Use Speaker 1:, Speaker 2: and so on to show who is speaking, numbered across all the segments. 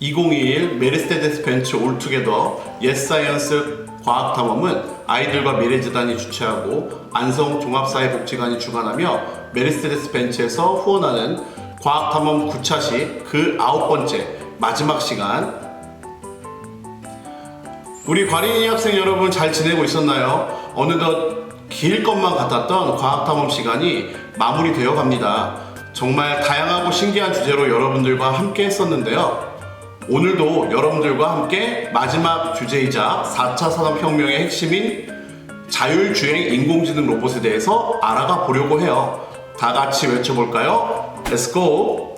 Speaker 1: 2021 메르세데스 벤츠 올투게더 옛사이언스 과학탐험은 아이들과 미래재단이 주최하고 안성종합사회복지관이 주관하며 메르세데스 벤츠에서 후원하는 과학탐험 9차 그 9번째 마지막 시간. 우리 과린이 학생 여러분 잘 지내고 있었나요? 어느덧 길 것만 같았던 과학탐험 시간이 마무리되어 갑니다. 정말 다양하고 신기한 주제로 여러분들과 함께 했었는데요. 오늘도 여러분들과 함께 마지막 주제이자 4차 산업혁명의 핵심인 자율주행 인공지능 로봇에 대해서 알아가 보려고 해요. 다 같이 외쳐볼까요? Let's go!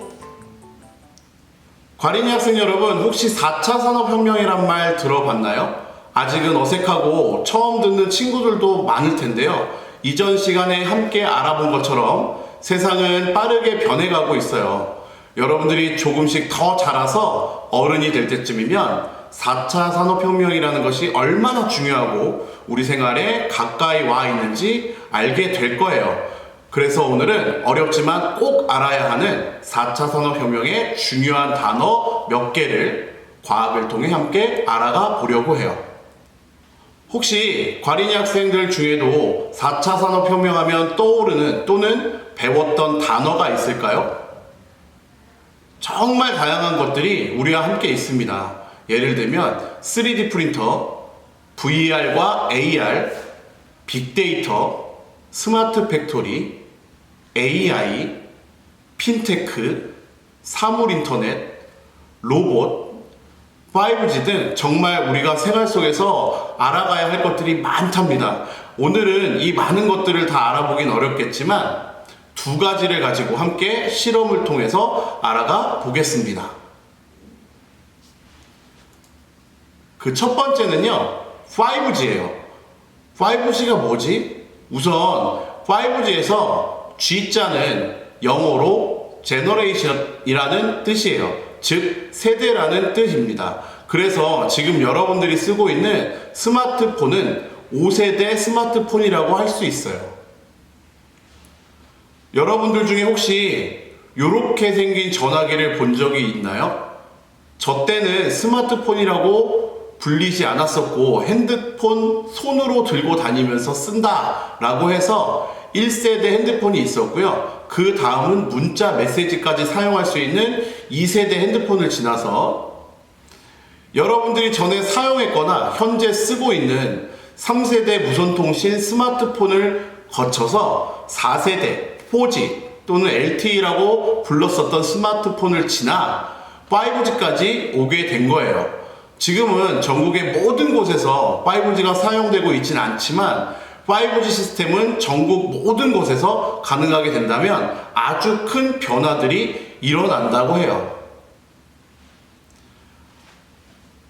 Speaker 1: 과린이 학생 여러분, 혹시 4차 산업혁명이란 말 들어봤나요? 아직은 어색하고 처음 듣는 친구들도 많을 텐데요. 이전 시간에 함께 알아본 것처럼 세상은 빠르게 변해가고 있어요. 여러분들이 조금씩 더 자라서 어른이 될 때쯤이면 4차 산업혁명이라는 것이 얼마나 중요하고 우리 생활에 가까이 와 있는지 알게 될 거예요. 그래서 오늘은 어렵지만 꼭 알아야 하는 4차 산업혁명의 중요한 단어 몇 개를 과학을 통해 함께 알아가 보려고 해요. 혹시 과린이 학생들 중에도 4차 산업혁명 하면 떠오르는 또는 배웠던 단어가 있을까요? 정말 다양한 것들이 우리와 함께 있습니다. 예를 들면 3D 프린터, VR과 AR, 빅데이터, 스마트 팩토리, AI, 핀테크, 사물인터넷, 로봇, 5G 등 정말 우리가 생활 속에서 알아가야 할 것들이 많답니다. 오늘은 이 많은 것들을 다 알아보긴 어렵겠지만 두 가지를 가지고 함께 실험을 통해서 알아가 보겠습니다. 그 첫 번째는요, 5G예요. 5G가 뭐지? 우선 5G에서 G자는 영어로 Generation이라는 뜻이에요. 즉 세대라는 뜻입니다. 그래서 지금 여러분들이 쓰고 있는 스마트폰은 5세대 스마트폰이라고 할 수 있어요. 여러분들 중에 혹시 이렇게 생긴 전화기를 본 적이 있나요? 저 때는 스마트폰이라고 불리지 않았었고 핸드폰 손으로 들고 다니면서 쓴다 라고 해서 1세대 핸드폰이 있었고요. 그 다음은 문자 메시지까지 사용할 수 있는 2세대 핸드폰을 지나서 여러분들이 전에 사용했거나 현재 쓰고 있는 3세대 무선통신 스마트폰을 거쳐서 4세대 4G 또는 LTE라고 불렀었던 스마트폰을 지나 5G까지 오게 된 거예요. 지금은 전국의 모든 곳에서 5G가 사용되고 있지는 않지만 5G 시스템은 전국 모든 곳에서 가능하게 된다면 아주 큰 변화들이 일어난다고 해요.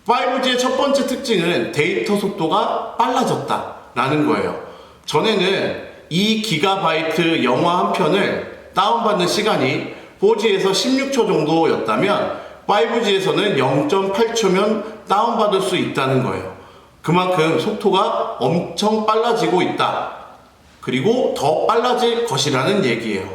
Speaker 1: 5G의 첫 번째 특징은 데이터 속도가 빨라졌다라는 거예요. 전에는 2GB 영화 한 편을 다운받는 시간이 4G에서 16초 정도였다면 5G에서는 0.8초면 다운받을 수 있다는 거예요. 그만큼 속도가 엄청 빨라지고 있다. 그리고 더 빨라질 것이라는 얘기예요.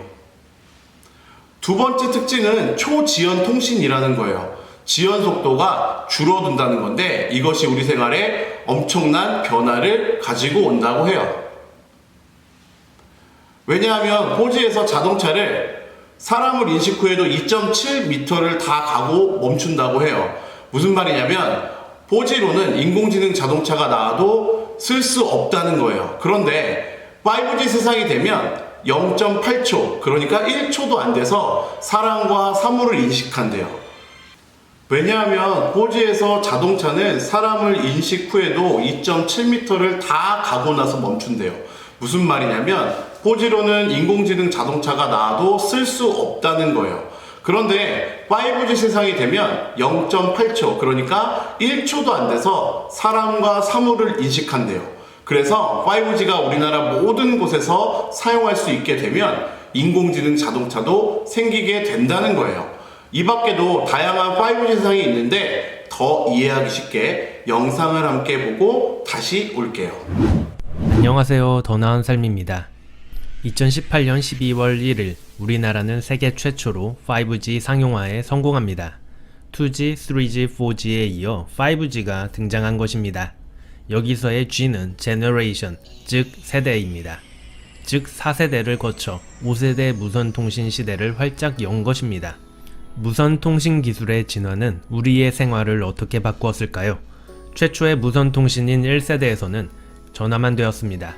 Speaker 1: 두 번째 특징은 초지연 통신이라는 거예요. 지연 속도가 줄어든다는 건데 이것이 우리 생활에 엄청난 변화를 가지고 온다고 해요. 왜냐하면 4G에서 자동차를 사람을 인식 후에도 2.7m를 다 가고 멈춘다고 해요. 무슨 말이냐면 4G로는 인공지능 자동차가 나와도 쓸 수 없다는 거예요. 그런데 5G 세상이 되면 0.8초, 그러니까 1초도 안 돼서 사람과 사물을 인식한대요. 왜냐하면 4G에서 자동차는 사람을 인식 후에도 2.7m를 다 가고 나서 멈춘대요. 무슨 말이냐면 4G로는 인공지능 자동차가 나와도 쓸 수 없다는 거예요. 그런데 5G 세상이 되면 0.8초, 그러니까 1초도 안 돼서 사람과 사물을 인식한대요. 그래서 5G가 우리나라 모든 곳에서 사용할 수 있게 되면 인공지능 자동차도 생기게 된다는 거예요. 이 밖에도 다양한 5G 세상이 있는데 더 이해하기 쉽게 영상을 함께 보고 다시 올게요.
Speaker 2: 안녕하세요. 더 나은 삶입니다. 2018년 12월 1일 우리나라는 세계 최초로 5G 상용화에 성공합니다. 2G, 3G, 4G에 이어 5G가 등장한 것입니다. 여기서의 G는 Generation, 즉 세대입니다. 즉 4세대를 거쳐 5세대 무선통신 시대를 활짝 연 것입니다. 무선통신 기술의 진화는 우리의 생활을 어떻게 바꾸었을까요? 최초의 무선통신인 1세대에서는 전화만 되었습니다.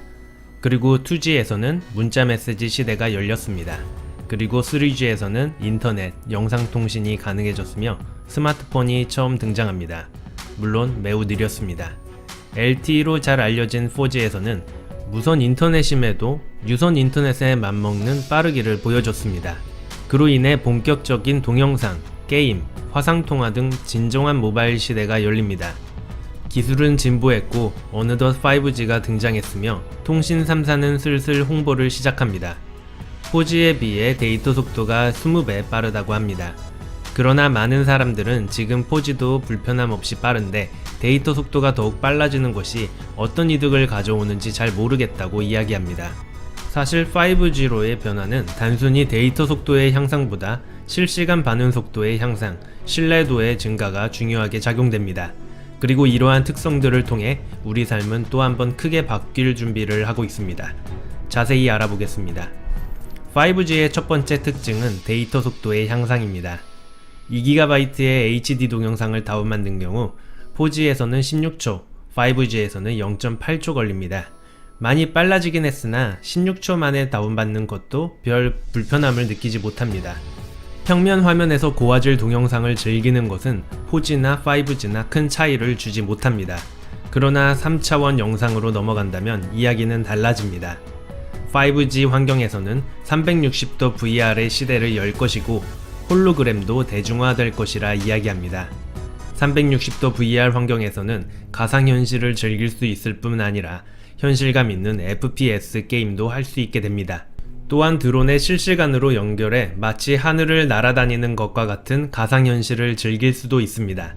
Speaker 2: 그리고 2G에서는 문자 메시지 시대가 열렸습니다. 그리고 3G에서는 인터넷, 영상통신이 가능해졌으며 스마트폰이 처음 등장합니다. 물론 매우 느렸습니다. LTE로 잘 알려진 4G에서는 무선 인터넷임에도 유선 인터넷에 맞먹는 빠르기를 보여줬습니다. 그로 인해 본격적인 동영상, 게임, 화상통화 등 진정한 모바일 시대가 열립니다. 기술은 진보했고 어느덧 5G가 등장했으며 통신 3사는 슬슬 홍보를 시작합니다. 4G에 비해 데이터 속도가 20배 빠르다고 합니다. 그러나 많은 사람들은 지금 4G도 불편함 없이 빠른데 데이터 속도가 더욱 빨라지는 것이 어떤 이득을 가져오는지 잘 모르겠다고 이야기합니다. 사실 5G로의 변화는 단순히 데이터 속도의 향상보다 실시간 반응 속도의 향상, 신뢰도의 증가가 중요하게 작용됩니다. 그리고 이러한 특성들을 통해 우리 삶은 또 한 번 크게 바뀔 준비를 하고 있습니다. 자세히 알아보겠습니다. 5G의 첫 번째 특징은 데이터 속도의 향상입니다. 2GB의 HD 동영상을 다운받는 경우 4G에서는 16초, 5G에서는 0.8초 걸립니다. 많이 빨라지긴 했으나 16초 만에 다운받는 것도 별 불편함을 느끼지 못합니다. 평면 화면에서 고화질 동영상을 즐기는 것은 4G나 5G나 큰 차이를 주지 못합니다. 그러나 3차원 영상으로 넘어간다면 이야기는 달라집니다. 5G 환경에서는 360도 VR의 시대를 열 것이고 홀로그램도 대중화될 것이라 이야기합니다. 360도 VR 환경에서는 가상현실을 즐길 수 있을 뿐 아니라 현실감 있는 FPS 게임도 할 수 있게 됩니다. 또한 드론에 실시간으로 연결해 마치 하늘을 날아다니는 것과 같은 가상현실을 즐길 수도 있습니다.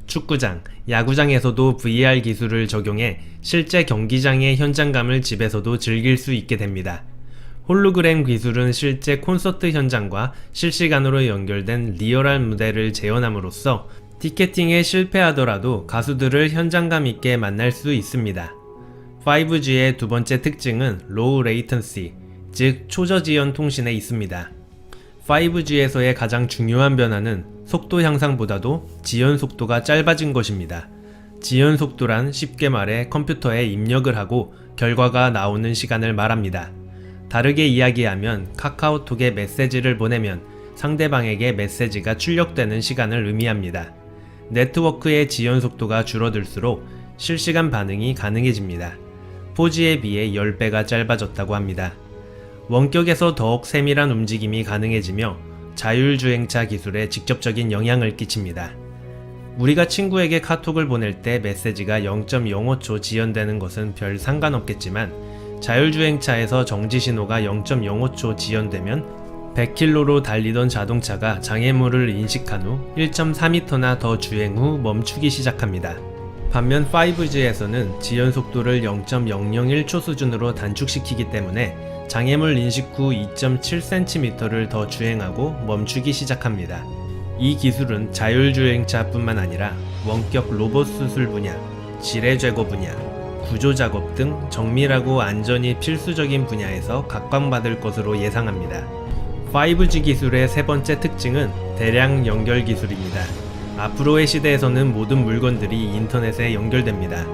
Speaker 2: 축구장, 야구장에서도 VR 기술을 적용해 실제 경기장의 현장감을 집에서도 즐길 수 있게 됩니다. 홀로그램 기술은 실제 콘서트 현장과 실시간으로 연결된 리얼한 무대를 재현함으로써 티켓팅에 실패하더라도 가수들을 현장감 있게 만날 수 있습니다. 5G의 두 번째 특징은 로우 레이턴시, 즉 초저지연 통신에 있습니다. 5G에서의 가장 중요한 변화는 속도 향상보다도 지연 속도가 짧아진 것입니다. 지연 속도란 쉽게 말해 컴퓨터에 입력을 하고 결과가 나오는 시간을 말합니다. 다르게 이야기하면 카카오톡에 메시지를 보내면 상대방에게 메시지가 출력되는 시간을 의미합니다. 네트워크의 지연 속도가 줄어들수록 실시간 반응이 가능해집니다. 4G에 비해 10배가 짧아졌다고 합니다. 원격에서 더욱 세밀한 움직임이 가능해지며 자율주행차 기술에 직접적인 영향을 끼칩니다. 우리가 친구에게 카톡을 보낼 때 메시지가 0.05초 지연되는 것은 별 상관없겠지만 자율주행차에서 정지신호가 0.05초 지연되면 100km로 달리던 자동차가 장애물을 인식한 후 1.4m나 더 주행 후 멈추기 시작합니다. 반면 5G에서는 지연 속도를 0.001초 수준으로 단축시키기 때문에 장애물 인식 후 2.7cm를 더 주행하고 멈추기 시작합니다. 이 기술은 자율주행차뿐만 아니라 원격 로봇 수술 분야, 지뢰 제거 분야, 구조 작업 등 정밀하고 안전이 필수적인 분야에서 각광받을 것으로 예상합니다. 5G 기술의 세 번째 특징은 대량 연결 기술입니다. 앞으로의 시대에서는 모든 물건들이 인터넷에 연결됩니다.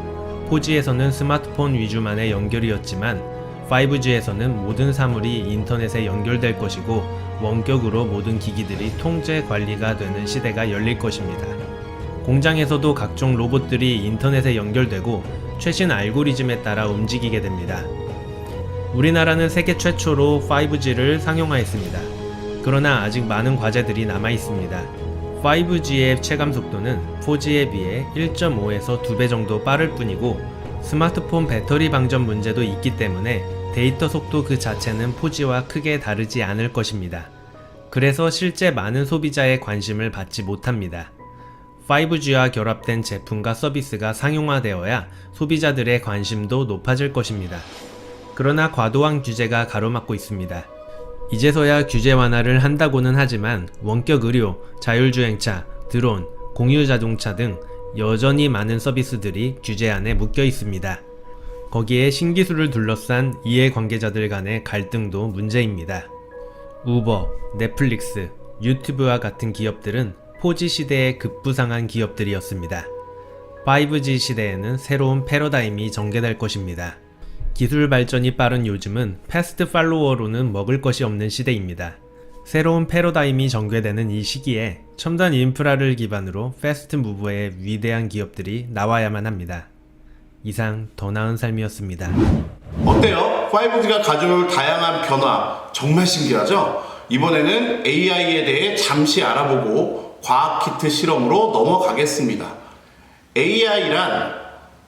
Speaker 2: 4G에서는 스마트폰 위주만의 연결이었지만 5G에서는 모든 사물이 인터넷에 연결될 것이고 원격으로 모든 기기들이 통제 관리가 되는 시대가 열릴 것입니다. 공장에서도 각종 로봇들이 인터넷에 연결되고 최신 알고리즘에 따라 움직이게 됩니다. 우리나라는 세계 최초로 5G를 상용화했습니다. 그러나 아직 많은 과제들이 남아 있습니다. 5G의 체감 속도는 4G에 비해 1.5에서 2배 정도 빠를 뿐이고 스마트폰 배터리 방전 문제도 있기 때문에 데이터 속도 그 자체는 4G와 크게 다르지 않을 것입니다. 그래서 실제 많은 소비자의 관심을 받지 못합니다. 5G와 결합된 제품과 서비스가 상용화되어야 소비자들의 관심도 높아질 것입니다. 그러나 과도한 규제가 가로막고 있습니다. 이제서야 규제 완화를 한다고는 하지만 원격 의료, 자율주행차, 드론, 공유 자동차 등 여전히 많은 서비스들이 규제 안에 묶여 있습니다. 거기에 신기술을 둘러싼 이해관계자들 간의 갈등도 문제입니다. 우버, 넷플릭스, 유튜브와 같은 기업들은 4G 시대에 급부상한 기업들이었습니다. 5G 시대에는 새로운 패러다임이 전개될 것입니다. 기술 발전이 빠른 요즘은 패스트 팔로워로는 먹을 것이 없는 시대입니다. 새로운 패러다임이 전개되는 이 시기에 첨단 인프라를 기반으로 패스트 무브의 위대한 기업들이 나와야만 합니다. 이상 더 나은 삶이었습니다.
Speaker 1: 어때요? 5G가 가져올 다양한 변화 정말 신기하죠? 이번에는 AI에 대해 잠시 알아보고 과학 키트 실험으로 넘어가겠습니다. AI란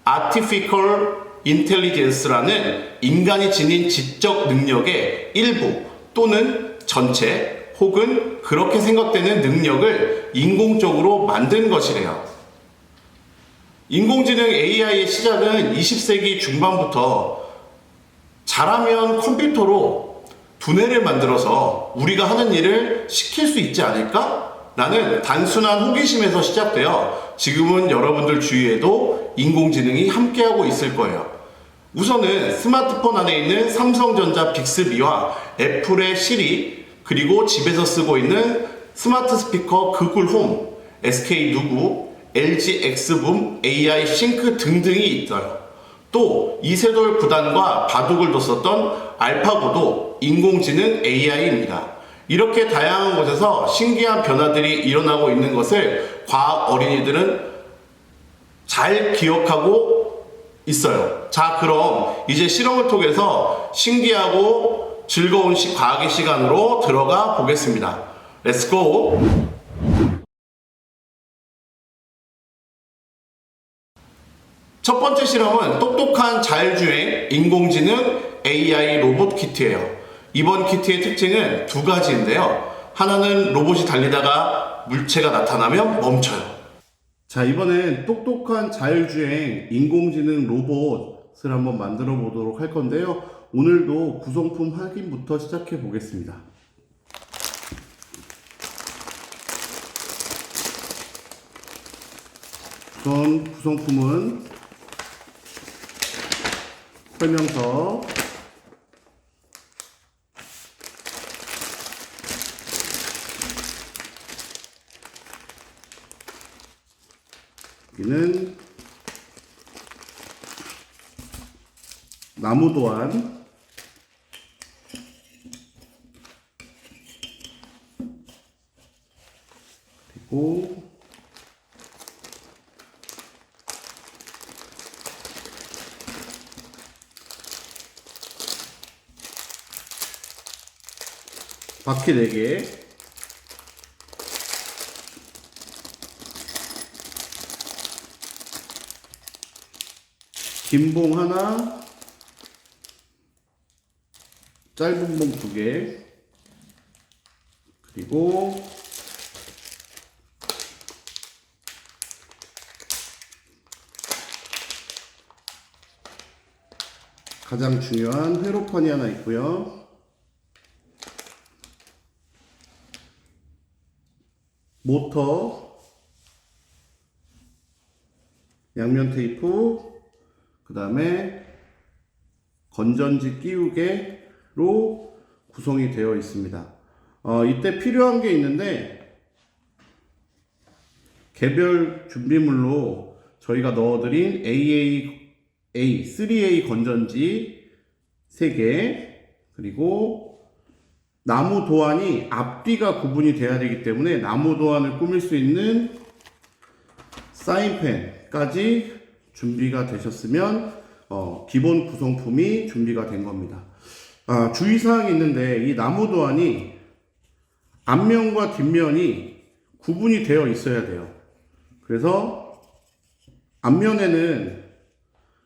Speaker 1: Artificial Intelligence라는 인간이 지닌 지적 능력의 일부 또는 전체 혹은 그렇게 생각되는 능력을 인공적으로 만든 것이래요. 인공지능 AI의 시작은 20세기 중반부터 잘하면 컴퓨터로 두뇌를 만들어서 우리가 하는 일을 시킬 수 있지 않을까? 라는 단순한 호기심에서 시작되어 지금은 여러분들 주위에도 인공지능이 함께하고 있을 거예요. 우선은 스마트폰 안에 있는 삼성전자 빅스비와 애플의 시리, 그리고 집에서 쓰고 있는 스마트 스피커 구글 홈, SK 누구, LG 엑스붐, AI 싱크 등등이 있어요. 또 이세돌 구단과 바둑을 뒀었던 알파고도 인공지능 AI입니다. 이렇게 다양한 곳에서 신기한 변화들이 일어나고 있는 것을 과학 어린이들은 잘 기억하고 있어요. 자, 그럼 이제 실험을 통해서 신기하고 즐거운 과학의 시간으로 들어가 보겠습니다. Let's go! 첫 번째 실험은 똑똑한 자율주행 인공지능 AI 로봇 키트예요. 이번 키트의 특징은 두 가지인데요. 하나는 로봇이 달리다가 물체가 나타나면 멈춰요. 자, 이번엔 똑똑한 자율주행 인공지능 로봇을 한번 만들어 보도록 할 건데요. 오늘도 구성품 확인부터 시작해 보겠습니다. 우선 구성품은 설명서, 여기는 나무 도안, 그리고 바퀴 4개, 긴 봉 하나, 짧은 봉 2개, 그리고 가장 중요한 회로판이 하나 있고요. 모터, 양면 테이프, 그 다음에 건전지 끼우개로 구성이 되어 있습니다. 이때 필요한 게 있는데 개별 준비물로 저희가 넣어드린 AA, 3A 건전지 3개, 그리고 나무 도안이 앞뒤가 구분이 돼야 되기 때문에 나무 도안을 꾸밀 수 있는 사인펜까지 준비가 되셨으면 기본 구성품이 준비가 된 겁니다. 주의사항이 있는데 이 나무 도안이 앞면과 뒷면이 구분이 되어 있어야 돼요. 그래서 앞면에는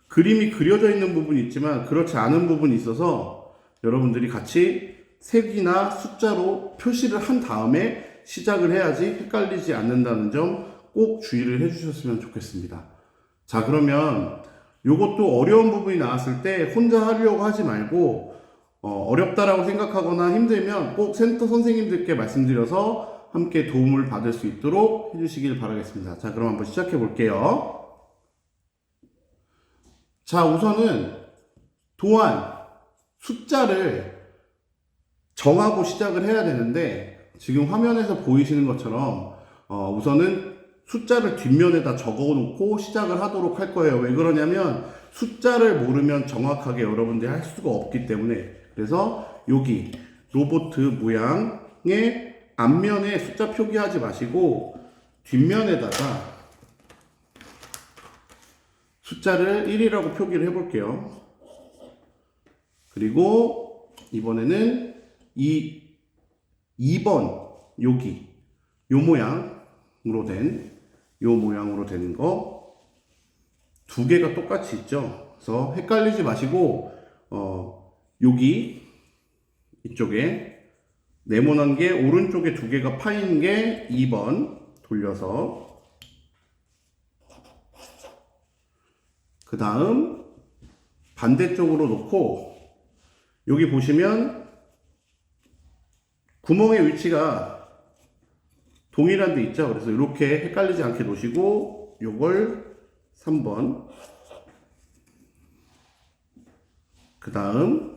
Speaker 1: 그림이 그려져 있는 부분이 있지만 그렇지 않은 부분이 있어서 여러분들이 같이 색이나 숫자로 표시를 한 다음에 시작을 해야지 헷갈리지 않는다는 점 꼭 주의를 해주셨으면 좋겠습니다. 자, 그러면 요것도 어려운 부분이 나왔을 때 혼자 하려고 하지 말고 어렵다라고 생각하거나 힘들면 꼭 센터 선생님들께 말씀드려서 함께 도움을 받을 수 있도록 해주시길 바라겠습니다. 자, 그럼 한번 시작해 볼게요. 자, 우선은 도안 숫자를 정하고 시작을 해야 되는데, 지금 화면에서 보이시는 것처럼 우선은 숫자를 뒷면에다 적어 놓고 시작을 하도록 할 거예요. 왜 그러냐면 숫자를 모르면 정확하게 여러분들이 할 수가 없기 때문에. 그래서 여기 로봇 모양의 앞면에 숫자 표기하지 마시고 뒷면에다가 숫자를 1이라고 표기를 해 볼게요. 그리고 이번에는 이 2번 여기 요 모양으로 되는 거 두 개가 똑같이 있죠. 그래서 헷갈리지 마시고 여기 이쪽에 네모난 게 오른쪽에 두 개가 파인 게 2번 돌려서, 그 다음 반대쪽으로 놓고 여기 보시면 구멍의 위치가 동일한 데 있죠. 그래서 이렇게 헷갈리지 않게 놓으시고 요걸 3번, 그 다음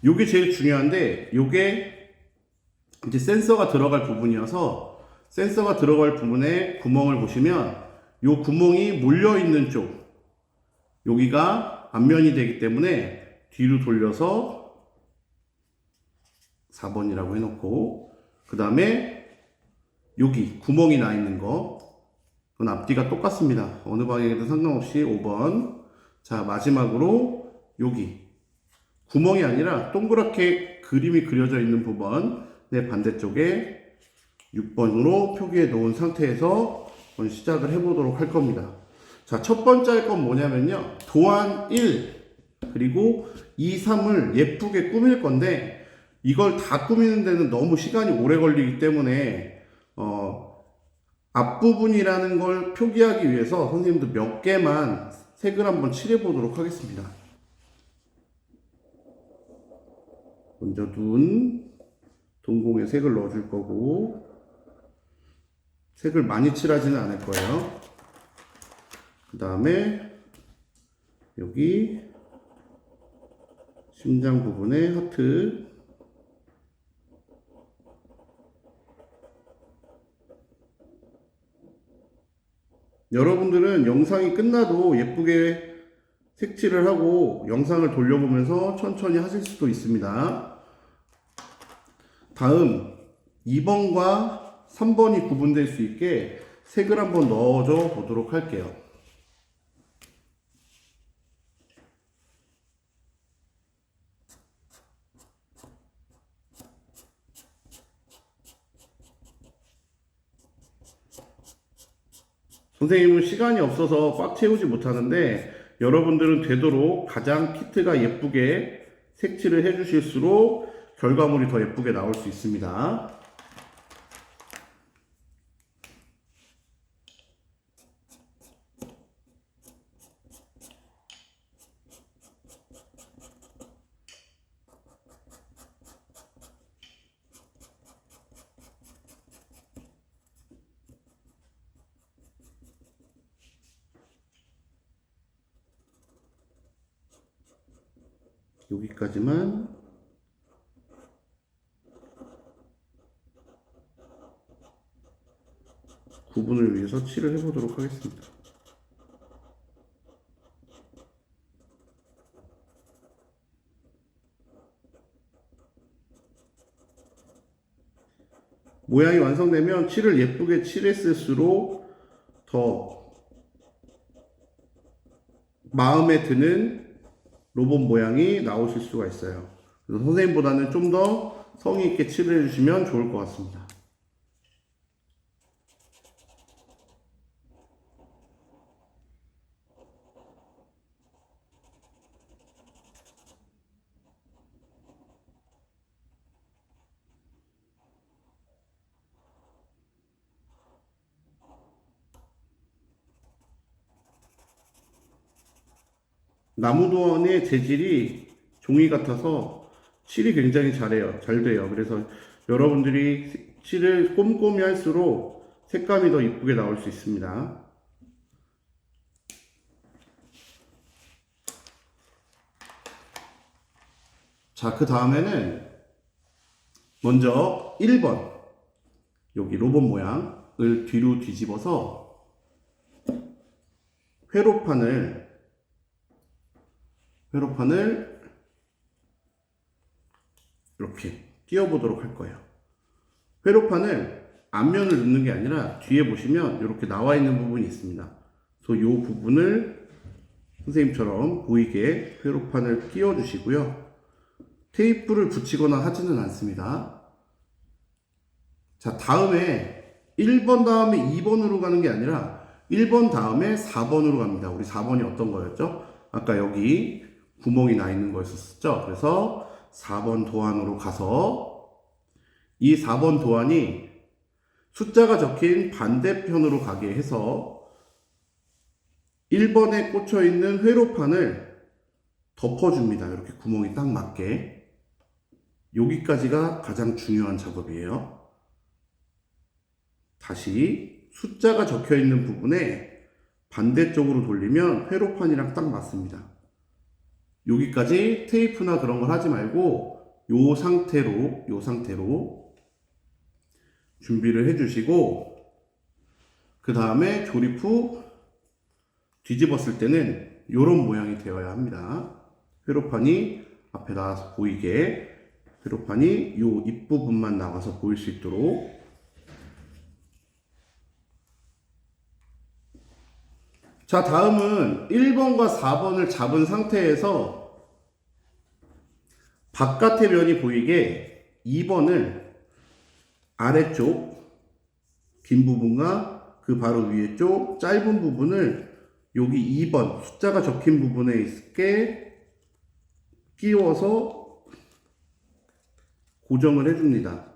Speaker 1: 요게 제일 중요한데, 요게 이제 센서가 들어갈 부분이어서 센서가 들어갈 부분에 구멍을 보시면 요 구멍이 몰려 있는 쪽, 여기가 앞면이 되기 때문에 뒤로 돌려서 4번이라고 해놓고, 그 다음에 여기 구멍이 나 있는 거, 그건 앞뒤가 똑같습니다. 어느 방향이든 상관없이 5번. 자, 마지막으로 여기 구멍이 아니라 동그랗게 그림이 그려져 있는 부분의 반대쪽에 6번으로 표기해 놓은 상태에서 시작을 해보도록 할 겁니다. 자, 첫 번째 할 건 뭐냐면요, 도안 1 그리고 2, 3을 예쁘게 꾸밀 건데, 이걸 다 꾸미는 데는 너무 시간이 오래 걸리기 때문에 앞부분이라는 걸 표기하기 위해서 선생님도 몇 개만 색을 한번 칠해 보도록 하겠습니다. 먼저 눈 동공에 색을 넣어 줄 거고, 색을 많이 칠하지는 않을 거예요. 그 다음에 여기 심장 부분에 하트, 여러분들은 영상이 끝나도 예쁘게 색칠을 하고 영상을 돌려보면서 천천히 하실 수도 있습니다. 다음 2번과 3번이 구분될 수 있게 색을 한번 넣어줘 보도록 할게요. 선생님은 시간이 없어서 꽉 채우지 못하는데, 여러분들은 되도록 가장 키트가 예쁘게 색칠을 해주실수록 결과물이 더 예쁘게 나올 수 있습니다. 여기까지만 구분을 위해서 칠을 해보도록 하겠습니다. 모양이 완성되면 칠을 예쁘게 칠했을수록 더 마음에 드는 로봇 모양이 나오실 수가 있어요. 그래서 선생님보다는 좀 더 성의 있게 칠을 해주시면 좋을 것 같습니다. 나무도안의 재질이 종이 같아서 칠이 굉장히 잘 돼요. 그래서 여러분들이 칠을 꼼꼼히 할수록 색감이 더 이쁘게 나올 수 있습니다. 자, 그 다음에는 먼저 1번 여기 로봇 모양을 뒤로 뒤집어서 회로판을 이렇게 띄워보도록 할 거예요. 회로판을 앞면을 넣는 게 아니라 뒤에 보시면 이렇게 나와 있는 부분이 있습니다. 그래서 이 부분을 선생님처럼 보이게 회로판을 끼워 주시고요. 테이프를 붙이거나 하지는 않습니다. 자, 다음에 1번 다음에 2번으로 가는 게 아니라 1번 다음에 4번으로 갑니다. 우리 4번이 어떤 거였죠? 아까 여기 구멍이 나 있는 거였었죠? 그래서 4번 도안으로 가서 이 4번 도안이 숫자가 적힌 반대편으로 가게 해서 1번에 꽂혀 있는 회로판을 덮어줍니다. 이렇게 구멍이 딱 맞게. 여기까지가 가장 중요한 작업이에요. 다시 숫자가 적혀 있는 부분에 반대쪽으로 돌리면 회로판이랑 딱 맞습니다. 여기까지 테이프나 그런 걸 하지 말고 요 상태로 준비를 해주시고, 그 다음에 조립 후 뒤집었을 때는 이런 모양이 되어야 합니다. 회로판이 앞에 나와서 보이게, 회로판이 요 입부분만 나와서 보일 수 있도록. 자, 다음은 1번과 4번을 잡은 상태에서 바깥의 면이 보이게 2번을 아래쪽 긴 부분과 그 바로 위에 쪽 짧은 부분을 여기 2번 숫자가 적힌 부분에 있게 끼워서 고정을 해줍니다.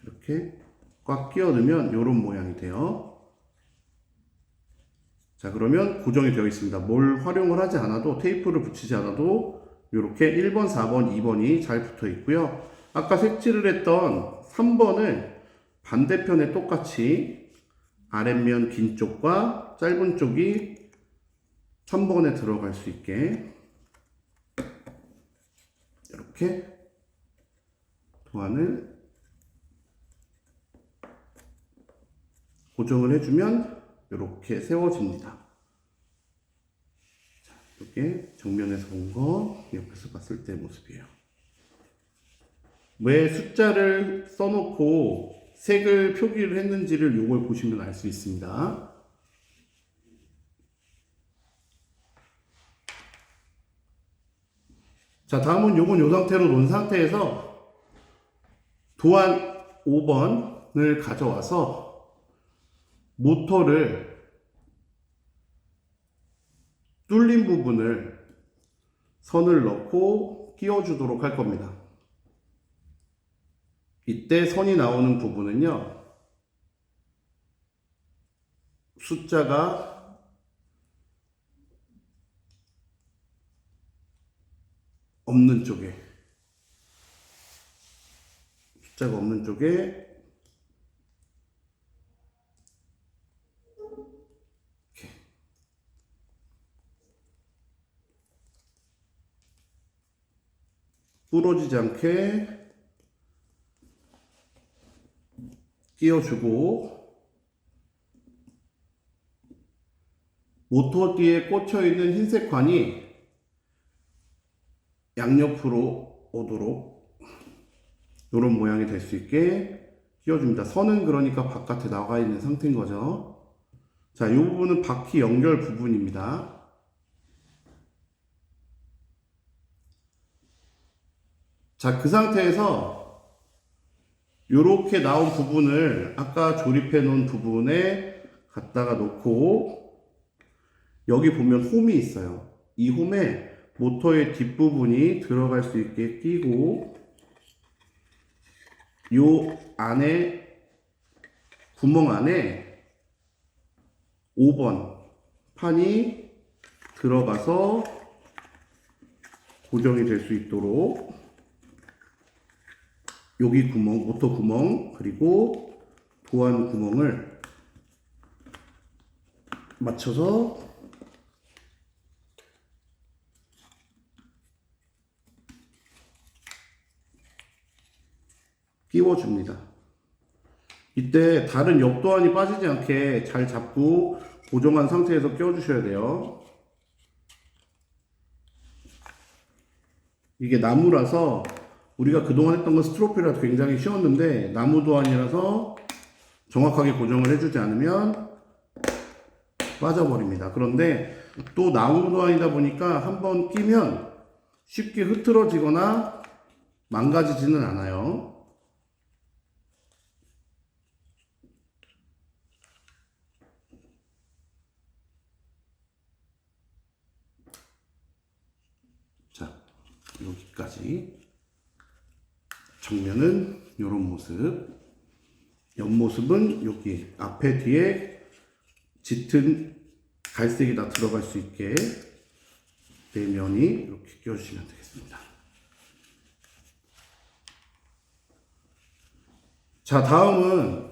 Speaker 1: 이렇게 꽉 끼워 넣으면 이런 모양이 돼요. 자, 그러면 고정이 되어 있습니다. 뭘 활용을 하지 않아도, 테이프를 붙이지 않아도 이렇게 1번, 4번, 2번이 잘 붙어 있고요. 아까 색칠을 했던 3번을 반대편에 똑같이 아랫면 긴 쪽과 짧은 쪽이 3번에 들어갈 수 있게 이렇게 도안을 고정을 해주면 이렇게 세워집니다. 자, 이게 정면에서 본 거, 옆에서 봤을 때 모습이에요. 왜 숫자를 써놓고 색을 표기를 했는지를 이걸 보시면 알 수 있습니다. 자, 다음은 요건 요 상태로 놓은 상태에서 도안 5번을 가져와서 모터를 뚫린 부분을 선을 넣고 끼워주도록 할 겁니다. 이때 선이 나오는 부분은요, 숫자가 없는 쪽에, 이렇게 부러지지 않게 끼워주고, 모터 뒤에 꽂혀 있는 흰색 관이 양옆으로 오도록 이런 모양이 될 수 있게 끼워줍니다. 선은 그러니까 바깥에 나가 있는 상태인 거죠. 자, 이 부분은 바퀴 연결 부분입니다. 자, 그 상태에서 이렇게 나온 부분을 아까 조립해 놓은 부분에 갖다가 놓고, 여기 보면 홈이 있어요. 이 홈에 모터의 뒷부분이 들어갈 수 있게 끼고, 요 안에, 구멍 안에 5번 판이 들어가서 고정이 될 수 있도록 여기 구멍, 모터 구멍, 그리고 도안 구멍을 맞춰서 끼워줍니다. 이때 다른 옆도안이 빠지지 않게 잘 잡고 고정한 상태에서 끼워주셔야 돼요. 이게 나무라서 우리가 그동안 했던 건 스트로피라 굉장히 쉬웠는데 나무 도안이라서 정확하게 고정을 해주지 않으면 빠져버립니다. 그런데 또 나무 도안이다 보니까 한번 끼면 쉽게 흐트러지거나 망가지지는 않아요. 자, 여기까지. 정면은 이런 모습, 옆모습은 여기 앞에 뒤에 짙은 갈색이 다 들어갈 수 있게 내면이 이렇게 끼워주시면 되겠습니다. 자, 다음은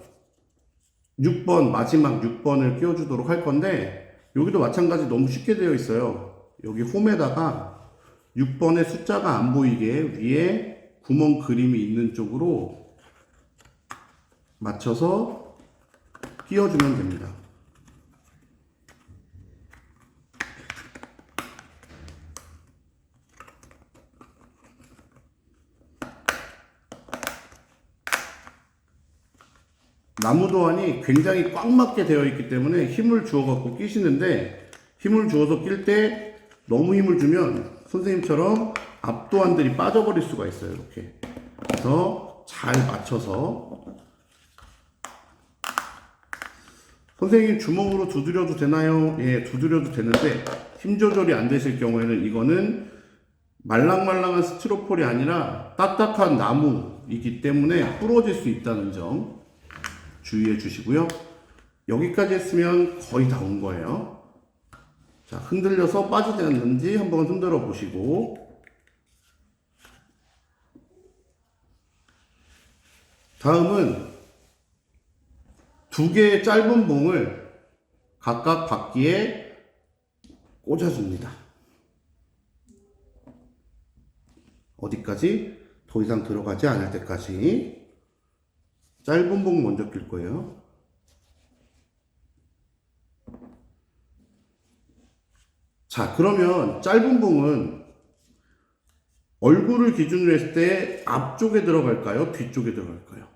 Speaker 1: 6번, 마지막 6번을 끼워주도록 할 건데 여기도 마찬가지 너무 쉽게 되어 있어요. 여기 홈에다가 6번의 숫자가 안 보이게 위에 구멍 그림이 있는 쪽으로 맞춰서 끼워주면 됩니다. 나무 도안이 굉장히 꽉 맞게 되어 있기 때문에 힘을 주어 갖고 끼시는데 힘을 주어서 낄 때 너무 힘을 주면 선생님처럼 앞도안들이 빠져버릴 수가 있어요. 이렇게. 그래서 잘 맞춰서. 선생님 주먹으로 두드려도 되나요? 예, 두드려도 되는데 힘 조절이 안 되실 경우에는 이거는 말랑말랑한 스티로폴이 아니라 딱딱한 나무이기 때문에 부러질 수 있다는 점 주의해 주시고요. 여기까지 했으면 거의 다 온 거예요. 자, 흔들려서 빠지지 않는지 한번 흔들어 보시고, 다음은 두 개의 짧은 봉을 각각 바퀴에 꽂아줍니다. 어디까지? 더 이상 들어가지 않을 때까지. 짧은 봉 먼저 낄 거예요. 자, 그러면 짧은 봉은 얼굴을 기준으로 했을 때 앞쪽에 들어갈까요? 뒤쪽에 들어갈까요?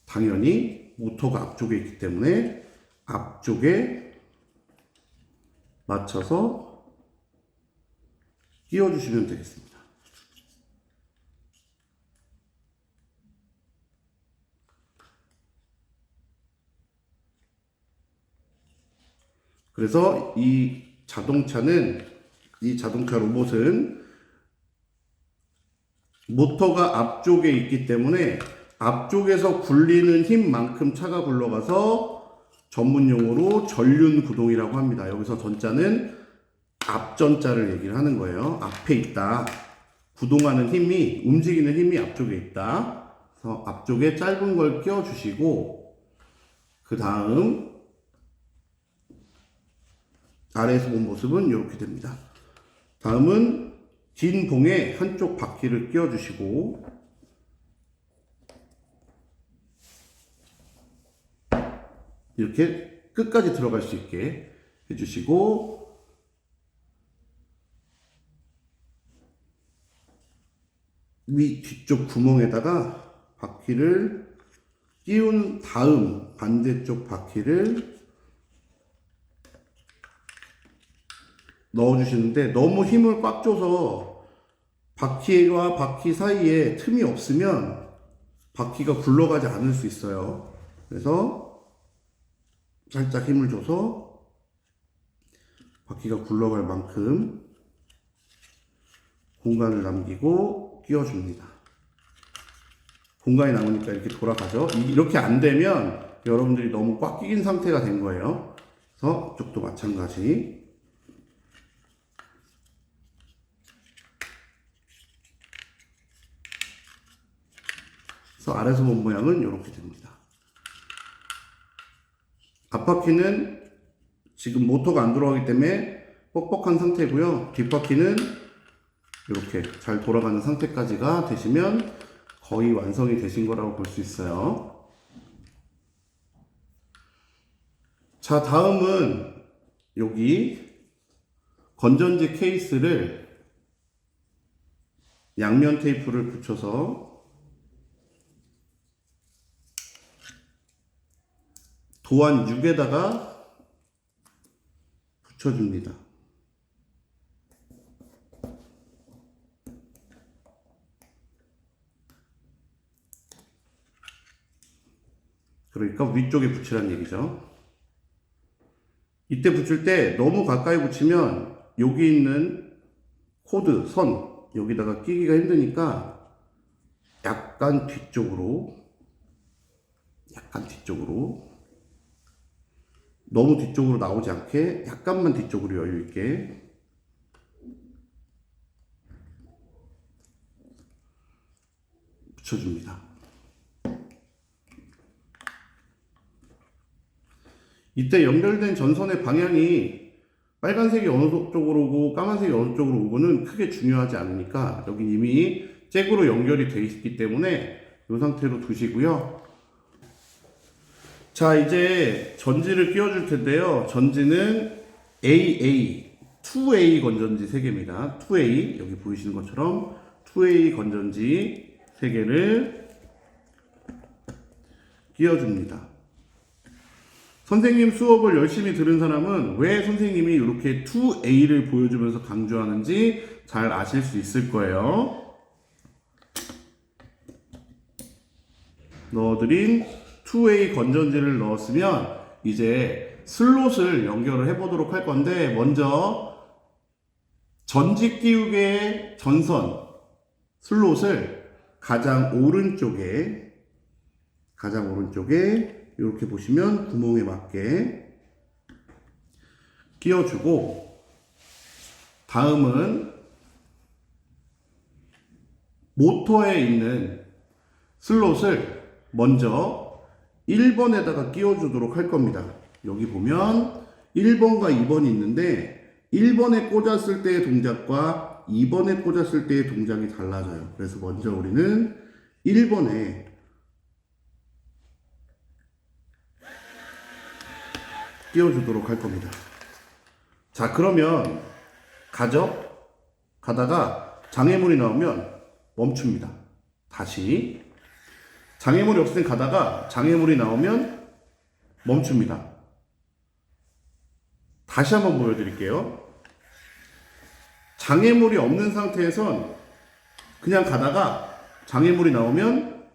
Speaker 1: 당연히 모터가 앞쪽에 있기 때문에 앞쪽에 맞춰서 끼워주시면 되겠습니다. 그래서 이 자동차 로봇은 모터가 앞쪽에 있기 때문에 앞쪽에서 굴리는 힘만큼 차가 굴러가서 전문용어로 전륜 구동이라고 합니다. 여기서 전자는 앞전자를 얘기를 하는 거예요. 앞에 있다. 구동하는 힘이, 움직이는 힘이 앞쪽에 있다. 그래서 앞쪽에 짧은 걸 끼워주시고, 그 다음 아래에서 본 모습은 이렇게 됩니다. 다음은 긴 봉에 한쪽 바퀴를 끼워주시고, 이렇게 끝까지 들어갈 수 있게 해주시고, 뒤쪽 구멍에다가 바퀴를 끼운 다음 반대쪽 바퀴를 넣어주시는데 너무 힘을 꽉 줘서 바퀴와 바퀴 사이에 틈이 없으면 바퀴가 굴러가지 않을 수 있어요. 그래서 살짝 힘을 줘서 바퀴가 굴러갈 만큼 공간을 남기고 끼워줍니다. 공간이 남으니까 이렇게 돌아가죠. 이렇게 안 되면 여러분들이 너무 꽉 끼긴 상태가 된 거예요. 그래서 이쪽도 마찬가지. 그래서 아래서 본 모양은 이렇게 됩니다. 앞바퀴는 지금 모터가 안 들어가기 때문에 뻑뻑한 상태고요. 뒷바퀴는 이렇게 잘 돌아가는 상태까지가 되시면 거의 완성이 되신 거라고 볼 수 있어요. 자, 다음은 여기 건전지 케이스를 양면 테이프를 붙여서 도안 6에다가 붙여줍니다. 그러니까 위쪽에 붙이라는 얘기죠. 이때 붙일 때 너무 가까이 붙이면 여기 있는 코드, 선 여기다가 끼기가 힘드니까 약간 뒤쪽으로 너무 뒤쪽으로 나오지 않게 약간만 뒤쪽으로 여유 있게 붙여줍니다. 이때 연결된 전선의 방향이 빨간색이 어느 쪽으로 오고 까만색이 어느 쪽으로 오고는 크게 중요하지 않으니까 여기 이미 잭으로 연결이 되어 있기 때문에 이 상태로 두시고요. 자, 이제 전지를 끼워줄 텐데요. 전지는 AA, 2A 건전지 3개입니다. 2A, 여기 보이시는 것처럼 2A 건전지 3개를 끼워줍니다. 선생님 수업을 열심히 들은 사람은 왜 선생님이 이렇게 2A를 보여주면서 강조하는지 잘 아실 수 있을 거예요. 넣어드린 2A 건전지를 넣었으면 이제 슬롯을 연결을 해보도록 할 건데, 먼저 전지 끼우개의 전선 슬롯을 가장 오른쪽에 이렇게 보시면 구멍에 맞게 끼워주고, 다음은 모터에 있는 슬롯을 먼저 1번에다가 끼워주도록 할 겁니다. 여기 보면 1번과 2번이 있는데 1번에 꽂았을 때의 동작과 2번에 꽂았을 때의 동작이 달라져요. 그래서 먼저 우리는 1번에 끼워주도록 할 겁니다. 자, 그러면 가다가 장애물이 나오면 멈춥니다. 다시 장애물이 없을 땐 가다가 장애물이 나오면 멈춥니다. 다시 한번 보여드릴게요. 장애물이 없는 상태에선 그냥 가다가 장애물이 나오면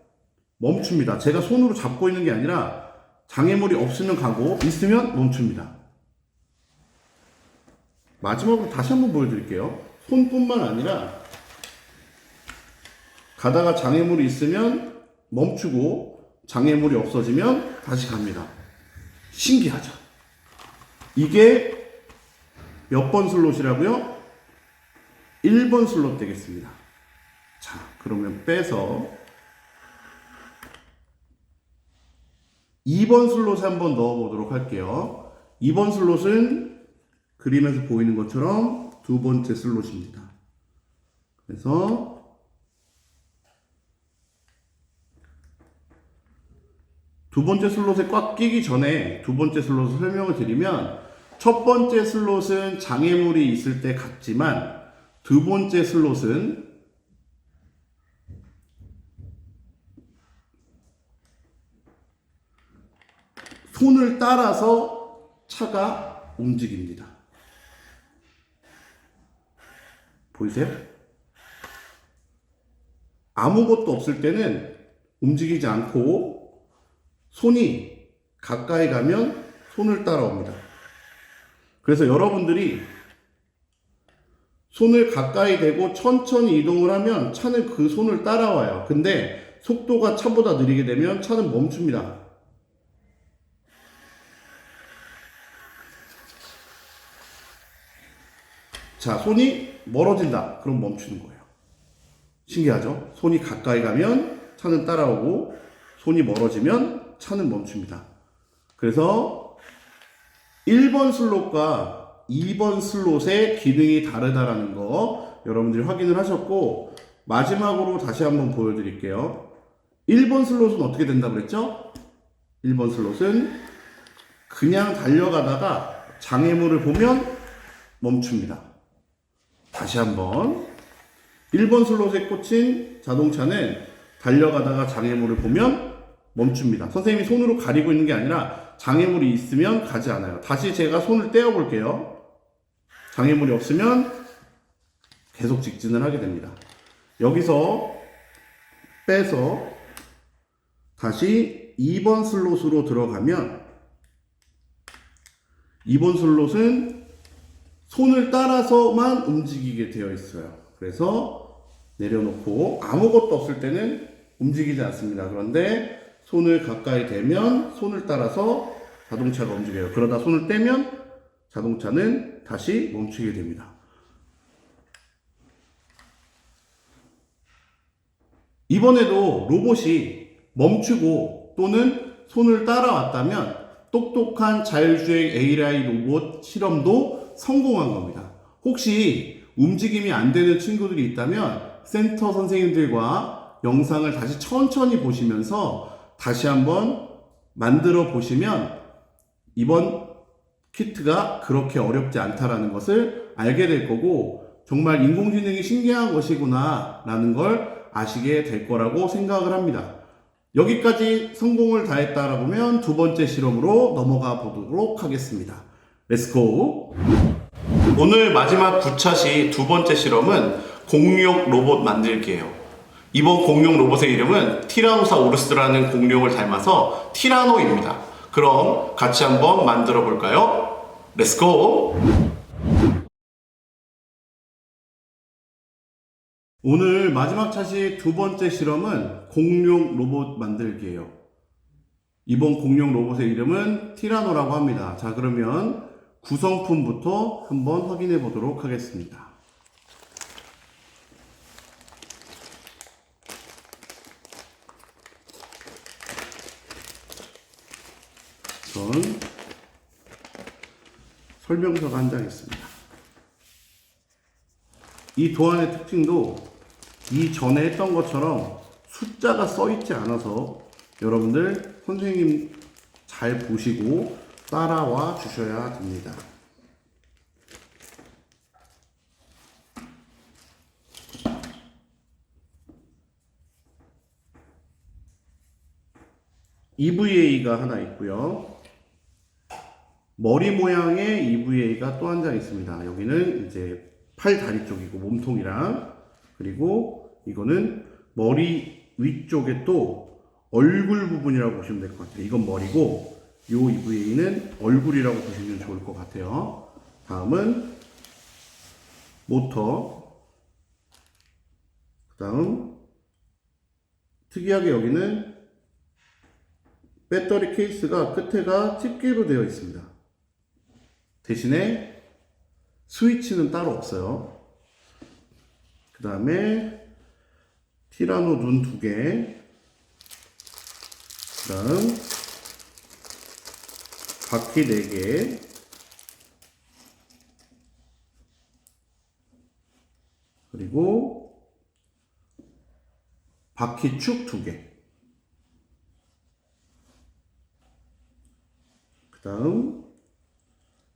Speaker 1: 멈춥니다. 제가 손으로 잡고 있는 게 아니라 장애물이 없으면 가고 있으면 멈춥니다. 마지막으로 다시 한번 보여드릴게요. 손뿐만 아니라 가다가 장애물이 있으면 멈추고 장애물이 없어지면 다시 갑니다. 신기하죠? 이게 몇 번 슬롯이라고요? 1번 슬롯 되겠습니다. 자, 그러면 빼서 2번 슬롯에 한번 넣어보도록 할게요. 2번 슬롯은 그림에서 보이는 것처럼 두 번째 슬롯입니다. 그래서 두 번째 슬롯에 꽉 끼기 전에 두 번째 슬롯을 설명을 드리면, 첫 번째 슬롯은 장애물이 있을 때 같지만 두 번째 슬롯은 손을 따라서 차가 움직입니다. 보이세요? 아무것도 없을 때는 움직이지 않고 손이 가까이 가면 손을 따라옵니다. 그래서 여러분들이 손을 가까이 대고 천천히 이동을 하면 차는 그 손을 따라와요. 근데 속도가 차보다 느리게 되면 차는 멈춥니다. 자, 손이 멀어진다. 그럼 멈추는 거예요. 신기하죠? 손이 가까이 가면 차는 따라오고 손이 멀어지면 차는 멈춥니다. 그래서 1번 슬롯과 2번 슬롯의 기능이 다르다라는 거 여러분들이 확인을 하셨고, 마지막으로 다시 한번 보여드릴게요. 1번 슬롯은 어떻게 된다고 그랬죠? 1번 슬롯은 그냥 달려가다가 장애물을 보면 멈춥니다. 다시 한번, 1번 슬롯에 꽂힌 자동차는 달려가다가 장애물을 보면 멈춥니다. 선생님이 손으로 가리고 있는 게 아니라 장애물이 있으면 가지 않아요. 다시 제가 손을 떼어 볼게요. 장애물이 없으면 계속 직진을 하게 됩니다. 여기서 빼서 다시 2번 슬롯으로 들어가면, 2번 슬롯은 손을 따라서만 움직이게 되어 있어요. 그래서 내려놓고 아무것도 없을 때는 움직이지 않습니다. 그런데 손을 가까이 대면 손을 따라서 자동차가 움직여요. 그러다 손을 떼면 자동차는 다시 멈추게 됩니다. 이번에도 로봇이 멈추고 또는 손을 따라왔다면 똑똑한 자율주행 AI 로봇 실험도 성공한 겁니다. 혹시 움직임이 안 되는 친구들이 있다면 센터 선생님들과 영상을 다시 천천히 보시면서 다시 한번 만들어 보시면 이번 키트가 그렇게 어렵지 않다라는 것을 알게 될 거고, 정말 인공지능이 신기한 것이구나 라는 걸 아시게 될 거라고 생각을 합니다. 여기까지 성공을 다했다라고 하면 두 번째 실험으로 넘어가 보도록 하겠습니다. 렛츠고! 오늘 마지막 9차시 두 번째 실험은 공룡 로봇 만들기예요. 이번 공룡 로봇의 이름은 티라노사우루스라는 공룡을 닮아서 티라노입니다. 그럼 같이 한번 만들어 볼까요? 렛츠고! 오늘 마지막 차시 두 번째 실험은 공룡 로봇 만들기예요. 이번 공룡 로봇의 이름은 티라노라고 합니다. 자, 그러면 구성품부터 한번 확인해 보도록 하겠습니다. 우선 설명서가 한 장 있습니다. 이 도안의 특징도 이전에 했던 것처럼 숫자가 써 있지 않아서 여러분들 선생님 잘 보시고 따라와 주셔야 됩니다. EVA가 하나 있고요. 머리 모양의 EVA가 또 한 장 있습니다. 여기는 이제 팔 다리 쪽이고 몸통이랑, 그리고 이거는 머리 위쪽에 또 얼굴 부분이라고 보시면 될 것 같아요. 이건 머리고 요 EVA는 얼굴이라고 보시면 좋을 것 같아요. 다음은 모터, 그 다음 특이하게 여기는 배터리 케이스가 끝에가 집게로 되어 있습니다. 대신에 스위치는 따로 없어요. 그 다음에 티라노 눈 2개, 그 다음 바퀴 4개, 그리고 바퀴 축 2개, 그 다음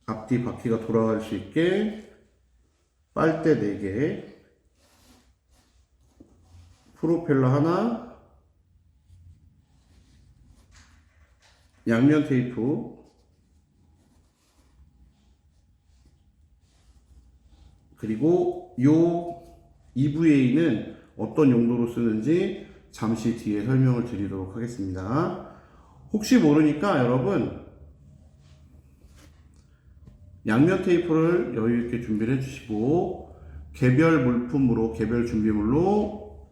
Speaker 1: 앞뒤 바퀴가 돌아갈 수 있게 빨대 4개, 프로펠러 하나, 양면 테이프, 그리고 요 EVA는 어떤 용도로 쓰는지 잠시 뒤에 설명을 드리도록 하겠습니다. 혹시 모르니까 여러분 양면 테이프를 여유 있게 준비를 해주시고, 개별 물품으로, 개별 준비물로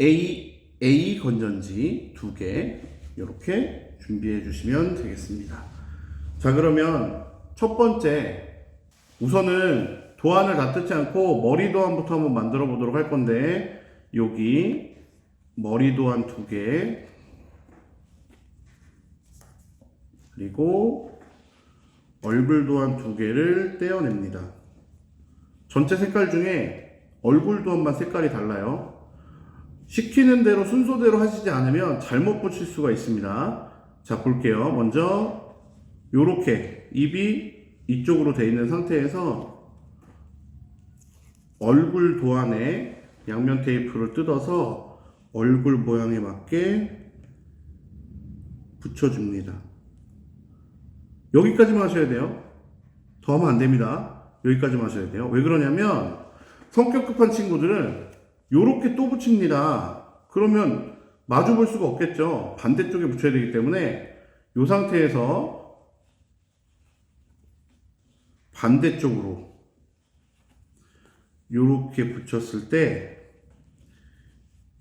Speaker 1: A 건전지 2개 이렇게 준비해 주시면 되겠습니다. 자, 그러면 첫 번째, 우선은 도안을 다 뜯지 않고 머리 도안부터 한번 만들어 보도록 할 건데, 여기 머리 도안 2개, 그리고 얼굴 도안 2개를 떼어냅니다. 전체 색깔 중에 얼굴 도안만 색깔이 달라요. 시키는 대로 순서대로 하시지 않으면 잘못 붙일 수가 있습니다. 자, 볼게요. 먼저 요렇게 입이 이쪽으로 돼 있는 상태에서 얼굴 도안에 양면 테이프를 뜯어서 얼굴 모양에 맞게 붙여줍니다. 여기까지만 하셔야 돼요. 더 하면 안 됩니다. 여기까지만 하셔야 돼요. 왜 그러냐면 성격 급한 친구들은 요렇게 또 붙입니다. 그러면 마주 볼 수가 없겠죠. 반대쪽에 붙여야 되기 때문에 이 상태에서 반대쪽으로 요렇게 붙였을 때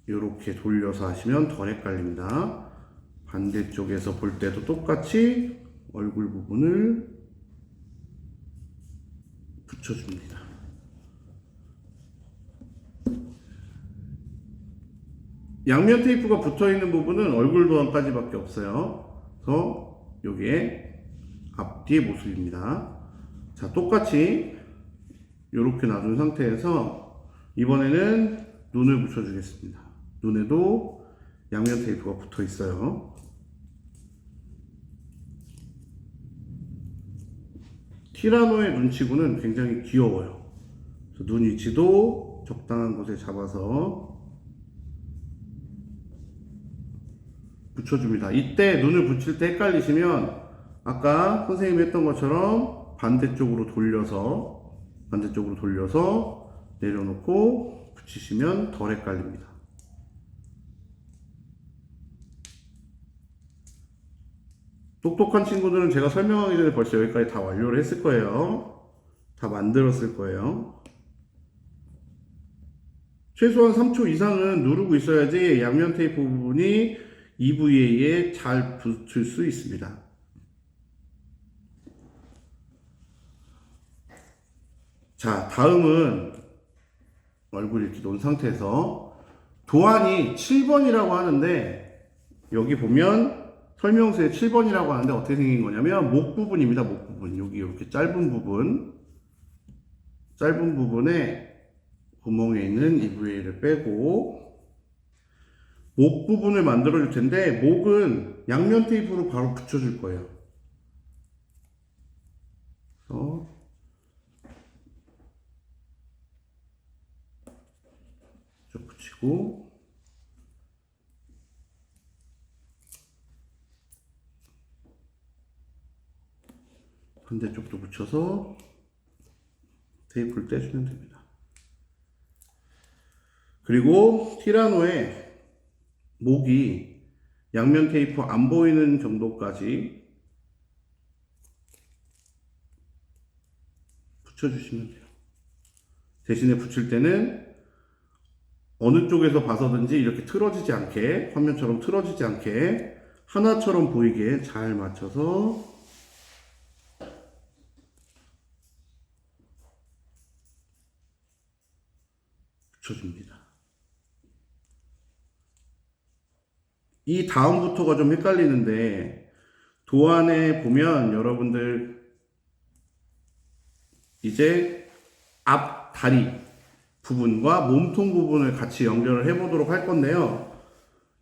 Speaker 1: 요렇게 돌려서 하시면 덜 헷갈립니다. 반대쪽에서 볼 때도 똑같이 얼굴 부분을 붙여줍니다. 양면 테이프가 붙어있는 부분은 얼굴 도안까지밖에 없어요. 그래서 요게 앞뒤의 모습입니다. 자, 똑같이 이렇게 놔둔 상태에서 이번에는 눈을 붙여주겠습니다. 눈에도 양면 테이프가 붙어 있어요. 티라노의 눈치구는 굉장히 귀여워요. 눈 위치도 적당한 곳에 잡아서 붙여줍니다. 이때 눈을 붙일 때 헷갈리시면 아까 선생님이 했던 것처럼 반대쪽으로 돌려서 내려놓고 붙이시면 덜 헷갈립니다. 똑똑한 친구들은 제가 설명하기 전에 벌써 여기까지 다 완료를 했을 거예요. 다 만들었을 거예요. 최소한 3초 이상은 누르고 있어야지 양면 테이프 부분이 EVA에 잘 붙을 수 있습니다. 자, 다음은 얼굴 이렇게 놓은 상태에서 도안이 7번이라고 하는데 여기 보면 설명서에 7번이라고 하는데 어떻게 생긴 거냐면 목 부분입니다. 목 부분. 여기 이렇게 짧은 부분에 구멍에 있는 EVA를 빼고 목 부분을 만들어 줄 텐데 목은 양면 테이프로 바로 붙여줄 거예요. 그래서 쭉 붙이고 반대쪽도 붙여서 테이프를 떼주면 됩니다. 그리고 티라노의 목이 양면 테이프 안 보이는 정도까지 붙여주시면 돼요. 대신에 붙일 때는 어느 쪽에서 봐서든지 이렇게 틀어지지 않게, 화면처럼 틀어지지 않게 하나처럼 보이게 잘 맞춰서 붙여줍니다. 이 다음부터가 좀 헷갈리는데 도안에 보면 여러분들 이제 앞 다리 부분과 몸통 부분을 같이 연결을 해 보도록 할 건데요.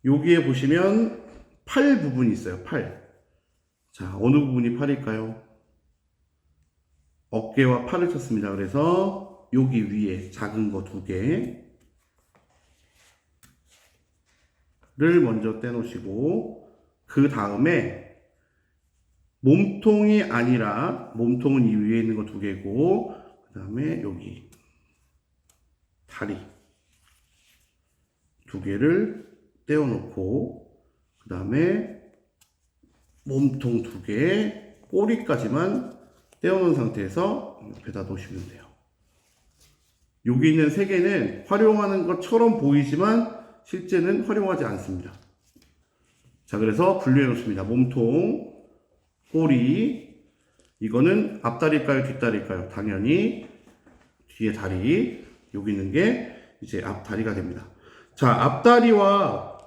Speaker 1: 여기에 보시면 팔 부분이 있어요. 팔. 자, 어느 부분이 팔일까요? 어깨와 팔을 쳤습니다. 그래서 여기 위에 작은 거 2개 를 먼저 떼놓으시고 그 다음에 몸통이 아니라 몸통은 이 위에 있는 거 2개고 그 다음에 여기 다리 2개를 떼어놓고 그 다음에 몸통 2개 꼬리까지만 떼어놓은 상태에서 옆에다 놓으시면 돼요. 여기 있는 3개는 활용하는 것처럼 보이지만 실제는 활용하지 않습니다. 자, 그래서 분류해 놓습니다. 몸통, 꼬리, 이거는 앞다리일까요, 뒷다리일까요? 당연히 뒤에 다리, 여기 있는 게 이제 앞다리가 됩니다. 자, 앞다리와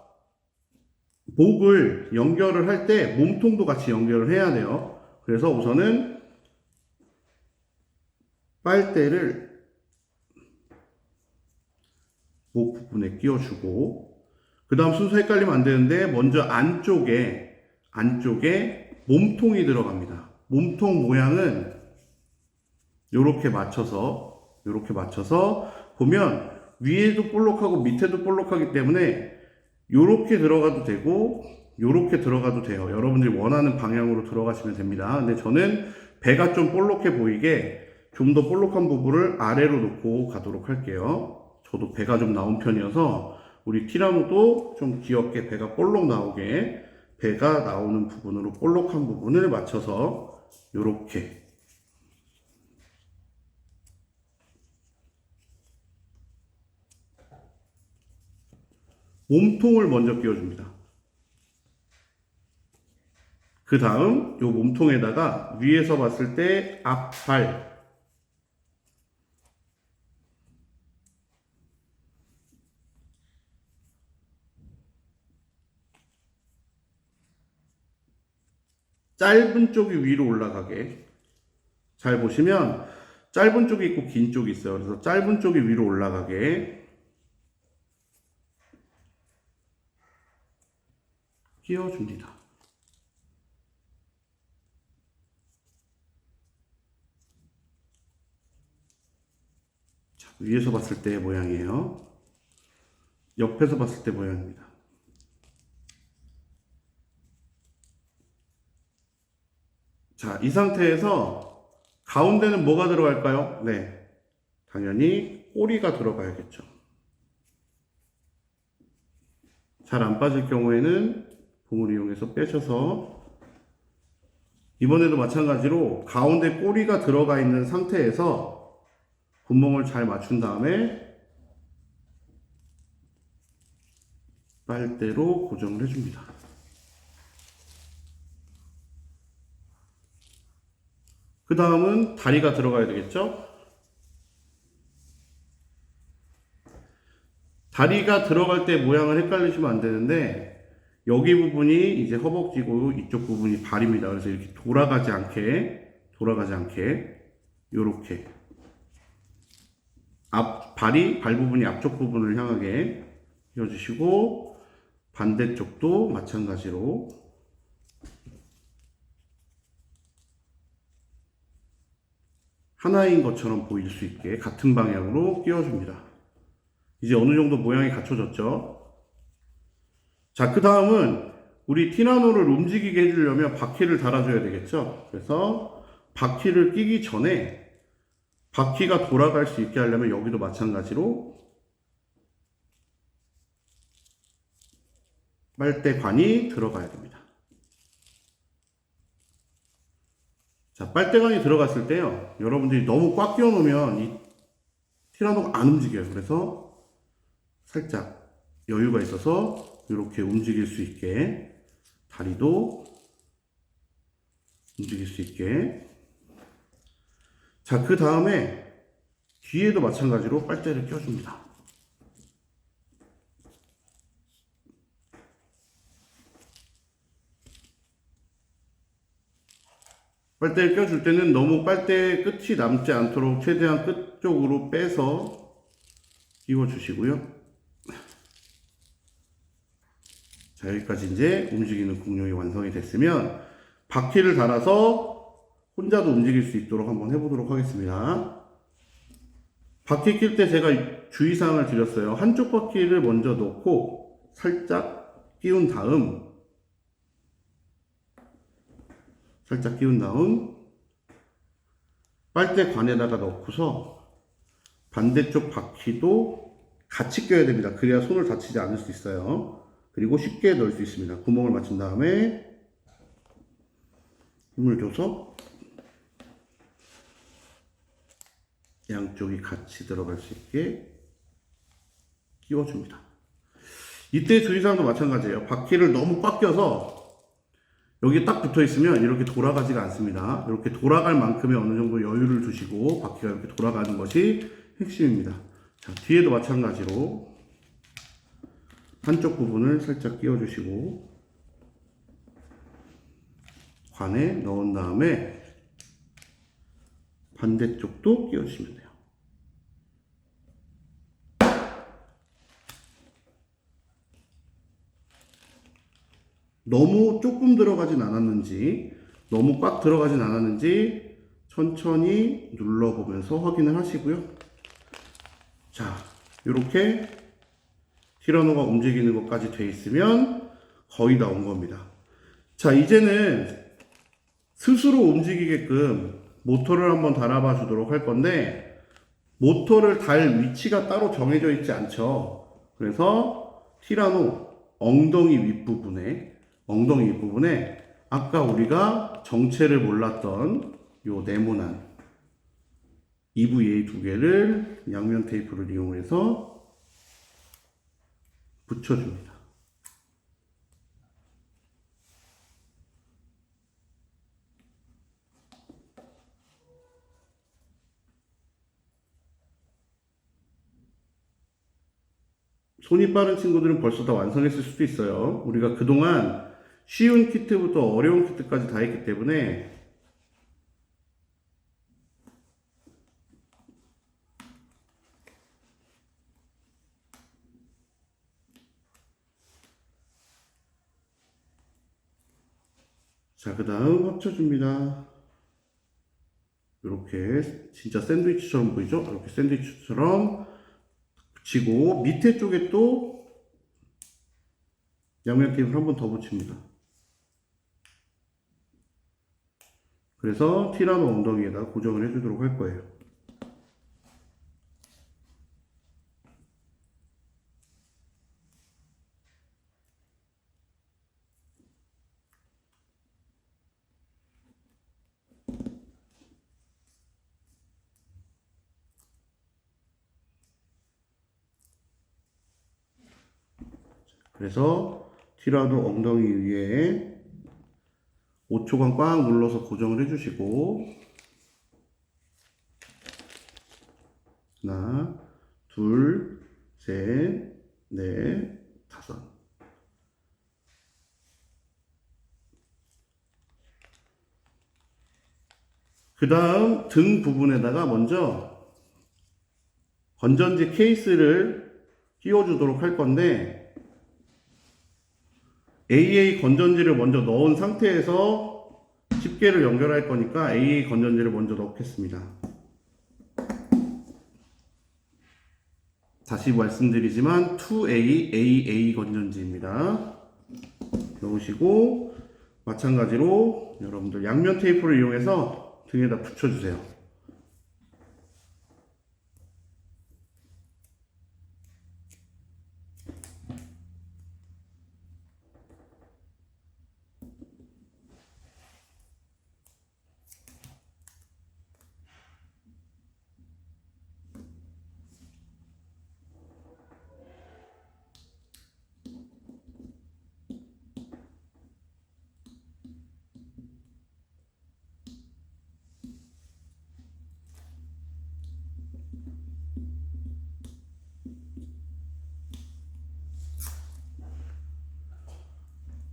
Speaker 1: 목을 연결을 할 때 몸통도 같이 연결을 해야 돼요. 그래서 우선은 빨대를 목 부분에 끼워주고, 그 다음 순서 헷갈리면 안 되는데, 먼저 안쪽에 몸통이 들어갑니다. 몸통 모양은 요렇게 맞춰서 보면 위에도 볼록하고 밑에도 볼록하기 때문에 요렇게 들어가도 되고 요렇게 들어가도 돼요. 여러분들이 원하는 방향으로 들어가시면 됩니다. 근데 저는 배가 좀 볼록해 보이게 좀 더 볼록한 부분을 아래로 놓고 가도록 할게요. 저도 배가 좀 나온 편이어서 우리 티라노도 좀 귀엽게 배가 볼록 나오게, 배가 나오는 부분으로 볼록한 부분을 맞춰서 요렇게 몸통을 먼저 끼워줍니다. 그 다음 요 몸통에다가 위에서 봤을 때 앞발, 짧은 쪽이 위로 올라가게, 잘 보시면 짧은 쪽이 있고 긴 쪽이 있어요. 그래서 짧은 쪽이 위로 올라가게 끼워줍니다. 자, 위에서 봤을 때 모양이에요. 옆에서 봤을 때 모양입니다. 자, 이 상태에서 가운데는 뭐가 들어갈까요? 네, 당연히 꼬리가 들어가야겠죠. 잘 안 빠질 경우에는 봉을 이용해서 빼셔서, 이번에도 마찬가지로 가운데 꼬리가 들어가 있는 상태에서 구멍을 잘 맞춘 다음에 빨대로 고정을 해줍니다. 그 다음은 다리가 들어가야 되겠죠? 다리가 들어갈 때 모양을 헷갈리시면 안 되는데, 여기 부분이 이제 허벅지고 이쪽 부분이 발입니다. 그래서 이렇게 돌아가지 않게 요렇게 발 부분이 앞쪽 부분을 향하게 끼워주시고, 반대쪽도 마찬가지로 하나인 것처럼 보일 수 있게 같은 방향으로 끼워줍니다. 이제 어느 정도 모양이 갖춰졌죠? 자, 그 다음은 우리 티라노를 움직이게 해주려면 바퀴를 달아줘야 되겠죠? 그래서 바퀴를 끼기 전에 바퀴가 돌아갈 수 있게 하려면 여기도 마찬가지로 빨대관이 들어가야 됩니다. 자, 빨대관이 들어갔을 때요, 여러분들이 너무 꽉 끼워 놓으면 이 티라노가 안 움직여요. 그래서 살짝 여유가 있어서 이렇게 움직일 수 있게, 다리도 움직일 수 있게. 자, 그 다음에 뒤에도 마찬가지로 빨대를 껴줍니다. 빨대를 껴줄 때는 너무 빨대 끝이 남지 않도록 최대한 끝쪽으로 빼서 끼워주시고요. 자, 여기까지 이제 움직이는 공룡이 완성이 됐으면 바퀴를 달아서 혼자도 움직일 수 있도록 한번 해보도록 하겠습니다. 바퀴 낄 때 제가 주의사항을 드렸어요. 한쪽 바퀴를 먼저 넣고 살짝 끼운 다음 빨대관에다가 넣고서 반대쪽 바퀴도 같이 껴야 됩니다. 그래야 손을 다치지 않을 수 있어요. 그리고 쉽게 넣을 수 있습니다. 구멍을 맞춘 다음에 힘을 줘서 양쪽이 같이 들어갈 수 있게 끼워줍니다. 이때 주의사항도 마찬가지예요. 바퀴를 너무 꽉 껴서 여기 딱 붙어 있으면 이렇게 돌아가지가 않습니다. 이렇게 돌아갈 만큼의 어느 정도 여유를 두시고 바퀴가 이렇게 돌아가는 것이 핵심입니다. 자, 뒤에도 마찬가지로 한쪽 부분을 살짝 끼워주시고 관에 넣은 다음에 반대쪽도 끼워주시면 돼요. 너무 조금 들어가진 않았는지 너무 꽉 들어가진 않았는지 천천히 눌러보면서 확인을 하시고요. 자, 이렇게 티라노가 움직이는 것까지 돼 있으면 거의 다 온 겁니다. 자, 이제는 스스로 움직이게끔 모터를 한번 달아봐 주도록 할 건데, 모터를 달 위치가 따로 정해져 있지 않죠. 그래서 티라노 엉덩이 윗부분에 아까 우리가 정체를 몰랐던 요 네모난 EVA 두 개를 양면 테이프를 이용해서 붙여줍니다. 손이 빠른 친구들은 벌써 다 완성했을 수도 있어요. 우리가 그동안 쉬운 키트부터 어려운 키트까지 다 했기 때문에 자, 그 다음 합쳐줍니다. 이렇게 진짜 샌드위치처럼 보이죠? 이렇게 샌드위치처럼 붙이고 밑에 쪽에 또 양면 테이프를 한 번 더 붙입니다. 그래서 티라노 엉덩이에다 고정을 해주도록 할 거예요. 그래서 티라노 엉덩이 위에 5초간 꽉 눌러서 고정을 해주시고 하나, 둘, 셋, 넷, 다섯. 그 다음 등 부분에다가 먼저 건전지 케이스를 끼워주도록 할 건데, AA 건전지를 먼저 넣은 상태에서 집게를 연결할 거니까 AA 건전지를 먼저 넣겠습니다. 다시 말씀드리지만 2A, AA 건전지입니다. 넣으시고 마찬가지로 여러분들 양면 테이프를 이용해서 등에다 붙여주세요.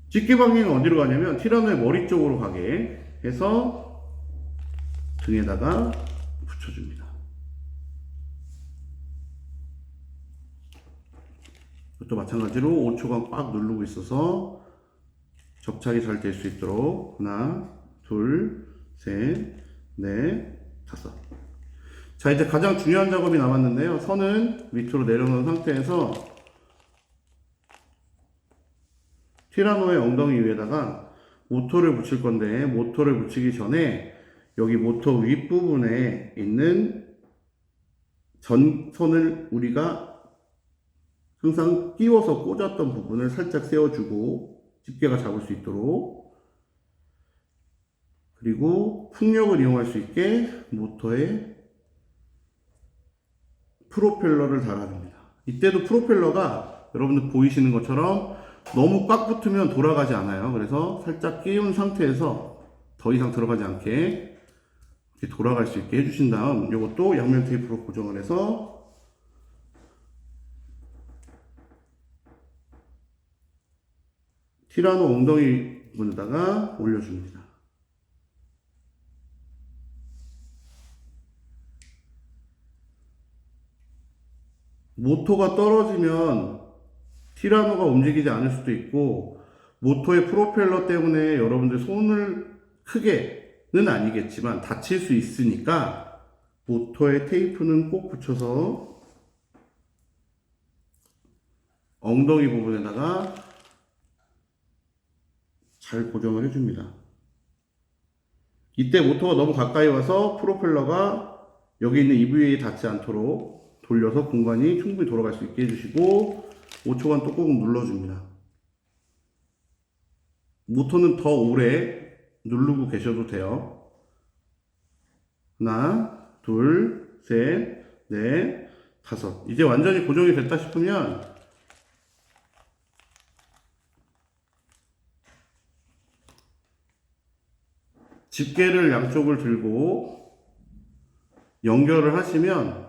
Speaker 1: 집게 방향은 어디로 가냐면 티라노의 머리 쪽으로 가게 해서 등에다가 붙여줍니다. 이것도 마찬가지로 5초간 꽉 누르고 있어서 접착이 잘 될 수 있도록 하나, 둘, 셋, 넷, 다섯. 자, 이제 가장 중요한 작업이 남았는데요. 선은 밑으로 내려놓은 상태에서 티라노의 엉덩이 위에다가 모터를 붙일 건데, 모터를 붙이기 전에 여기 모터 윗부분에 있는 전선을 우리가 항상 끼워서 꽂았던 부분을 살짝 세워주고 집게가 잡을 수 있도록, 그리고 풍력을 이용할 수 있게 모터에 프로펠러를 달아줍니다. 이때도 프로펠러가 여러분들 보이시는 것처럼 너무 꽉 붙으면 돌아가지 않아요. 그래서 살짝 끼운 상태에서 더 이상 들어가지 않게 이렇게 돌아갈 수 있게 해주신 다음, 이것도 양면 테이프로 고정을 해서 티라노 엉덩이 부분에다가 올려줍니다. 모터가 떨어지면 티라노가 움직이지 않을 수도 있고, 모터의 프로펠러 때문에 여러분들 손을 크게는 아니겠지만 다칠 수 있으니까 모터에 테이프는 꼭 붙여서 엉덩이 부분에다가 잘 고정을 해줍니다. 이때 모터가 너무 가까이 와서 프로펠러가 여기 있는 EVA에 닿지 않도록 돌려서 공간이 충분히 돌아갈 수 있게 해주시고 5초간 또 꼭 눌러줍니다. 모터는 더 오래 누르고 계셔도 돼요. 하나, 둘, 셋, 넷, 다섯. 이제 완전히 고정이 됐다 싶으면 집게를 양쪽을 들고 연결을 하시면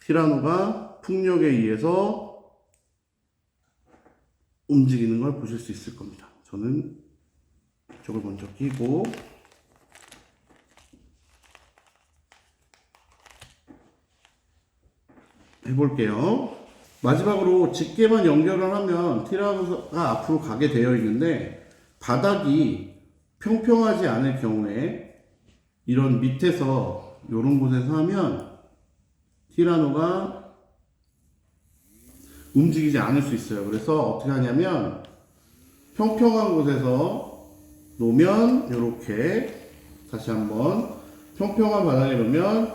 Speaker 1: 티라노가 풍력에 의해서 움직이는 걸 보실 수 있을 겁니다. 저는 이쪽을 먼저 끼고 해볼게요. 마지막으로 집게만 연결을 하면 티라노가 앞으로 가게 되어 있는데 바닥이 평평하지 않을 경우에 이런 밑에서 이런 곳에서 하면 티라노가 움직이지 않을 수 있어요. 그래서 어떻게 하냐면 평평한 곳에서 놓으면 이렇게 다시 한번 평평한 바닥에 놓으면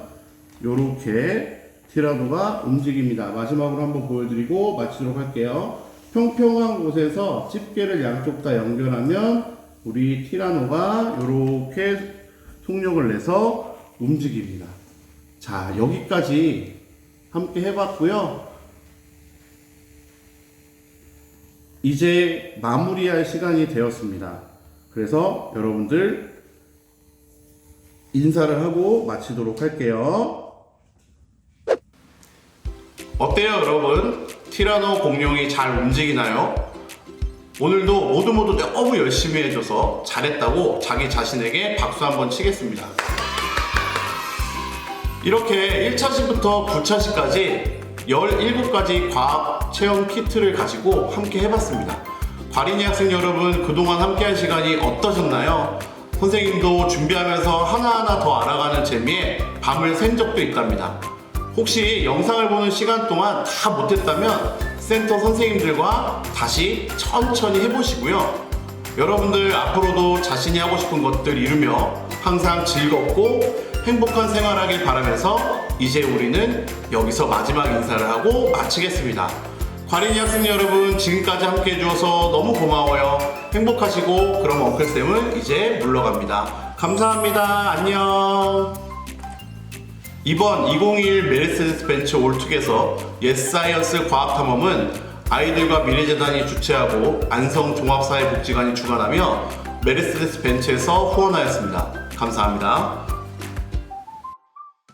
Speaker 1: 이렇게 티라노가 움직입니다. 마지막으로 한번 보여드리고 마치도록 할게요. 평평한 곳에서 집게를 양쪽 다 연결하면 우리 티라노가 이렇게 속력을 내서 움직입니다. 자, 여기까지 함께 해봤고요. 이제 마무리할 시간이 되었습니다. 그래서 여러분들 인사를 하고 마치도록 할게요. 어때요, 여러분? 티라노 공룡이 잘 움직이나요? 오늘도 모두 너무 열심히 해줘서 잘했다고 자기 자신에게 박수 한번 치겠습니다. 이렇게 1차시부터 9차시까지 17가지 과학 체험 키트를 가지고 함께 해봤습니다. 과린이 학생 여러분, 그동안 함께한 시간이 어떠셨나요? 선생님도 준비하면서 하나하나 더 알아가는 재미에 밤을 샌 적도 있답니다. 혹시 영상을 보는 시간 동안 다 못했다면 센터 선생님들과 다시 천천히 해보시고요. 여러분들 앞으로도 자신이 하고 싶은 것들 이루며 항상 즐겁고 행복한 생활하길 바라면서 이제 우리는 여기서 마지막 인사를 하고 마치겠습니다. 과린이 학생 여러분, 지금까지 함께 해주셔서 너무 고마워요. 행복하시고 그럼 엉클쌤은 이제 물러갑니다. 감사합니다. 안녕. 이번 2021 메르세데스 벤츠 올투게서 예스사이언스 과학탐험은 아이들과 미래재단이 주최하고 안성종합사회복지관이 주관하며 메르세데스 벤츠에서 후원하였습니다. 감사합니다.